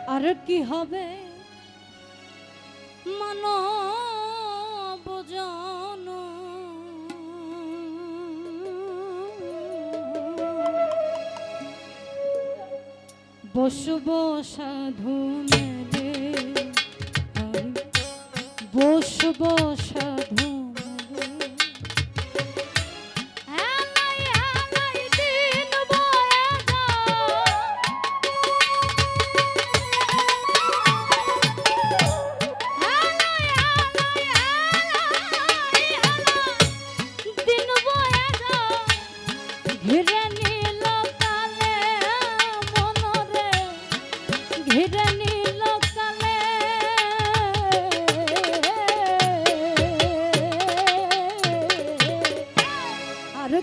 আর কি হবে মানব জন বসব সাধু মেলে বসব সাধু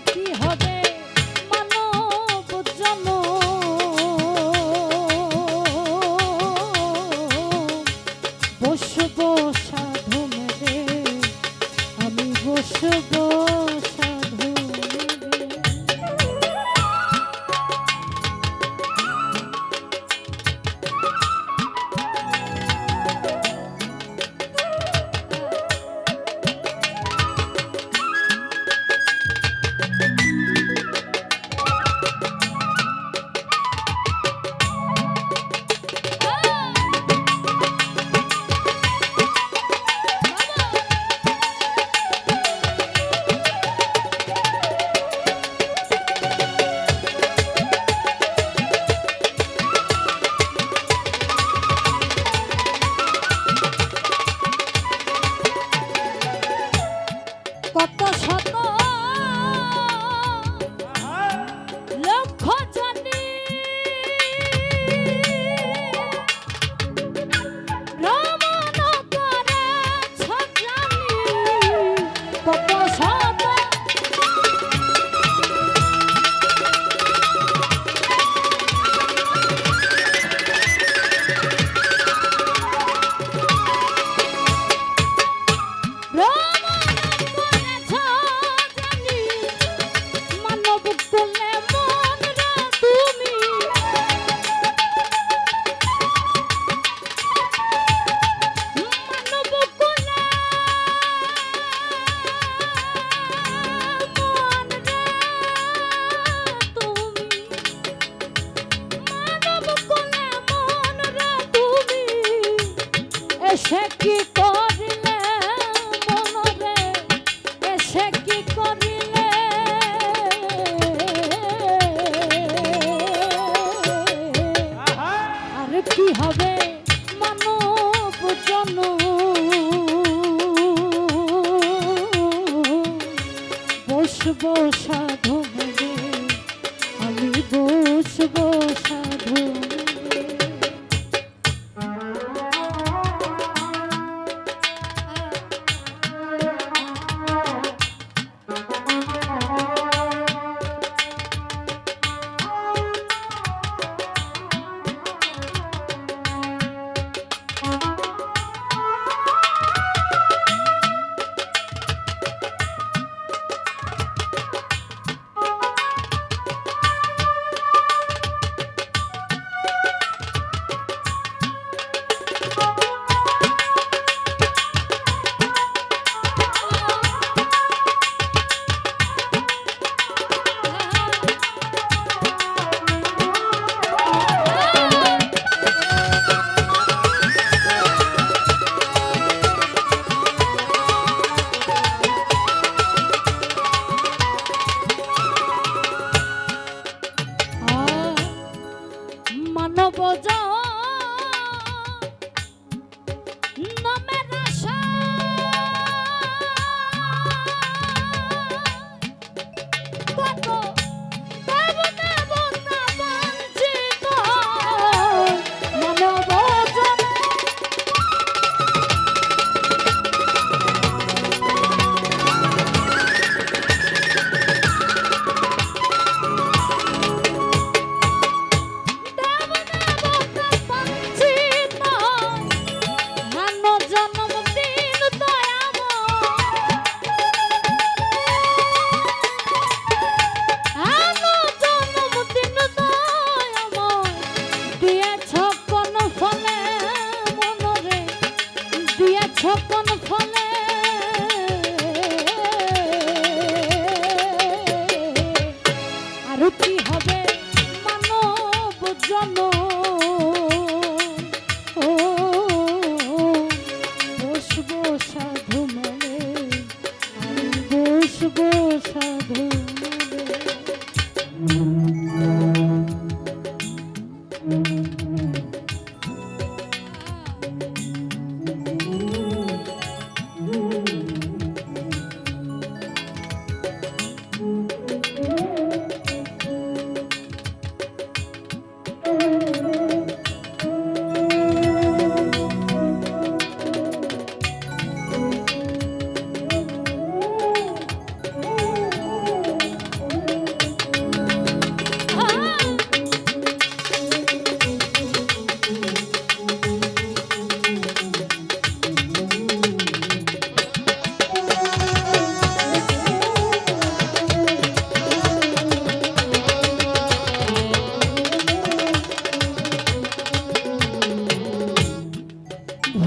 কি হবে মানব জন বসব সাধু মেলে আমি বসব সাধু কত শত লক্ষ জানি ভ্রমণ করেছ জানি কত শত এসে কি করিলে মনরে এসে কি করিলে আর কি হবে মানব জন বসব সাধু মেলে আমি বসব সাধু মানব নামের আশা কত দেবতা বঞ্চিত মানব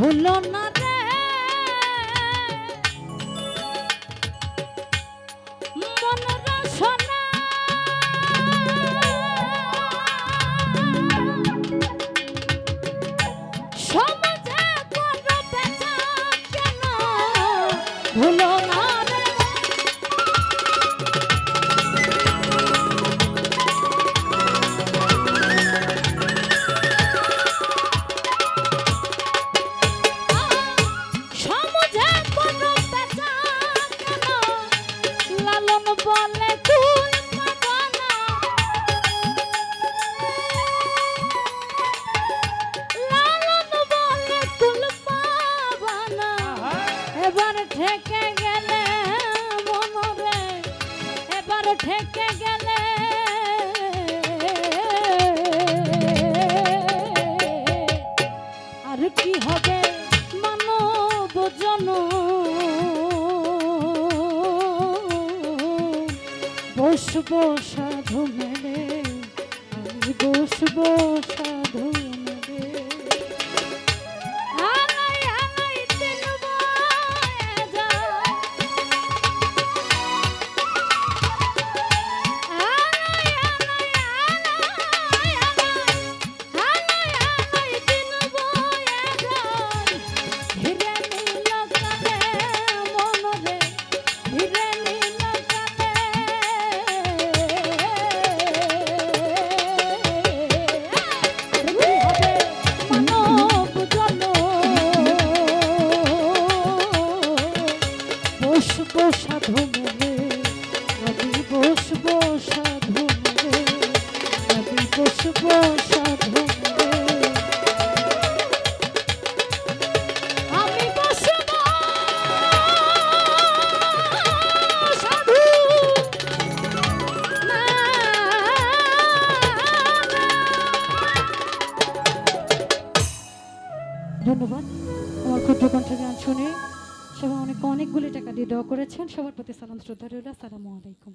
ভুলো না রে মন রসনা সমাজে করো বেচা কেন ভুলো না রে সমাজে করো বেচা কেন লালন বলে তুই পাবানা লালন বলে তুই পাবানা এবার ঠেকে গেলে মনরে এবার ঠেকে গেলে আর কি হবে মানব জন বসবো সাধু মেলে আমি বসবো সাধু মেলে আলাই আলাই দিন বয়ে যায় আলাই আলাই আলাই আলাই আলাই দিন বয়ে যায় হিরে নীল কালে মনরে হিরে নীল বসবো সাধু মেলে আমি বসবো সাধু মেলে আমি বসবো সাধু মেলে আমি বসবো সাধু ধন্যবাদ আমার ক্ষুদ্র কণ্ঠে গান শুনে সবাই অনেকগুলি টাকা দিয়ে দোয়া করেছেন সবার প্রতি সালাম শ্রদ্ধা রইল আসসালামু আলাইকুম।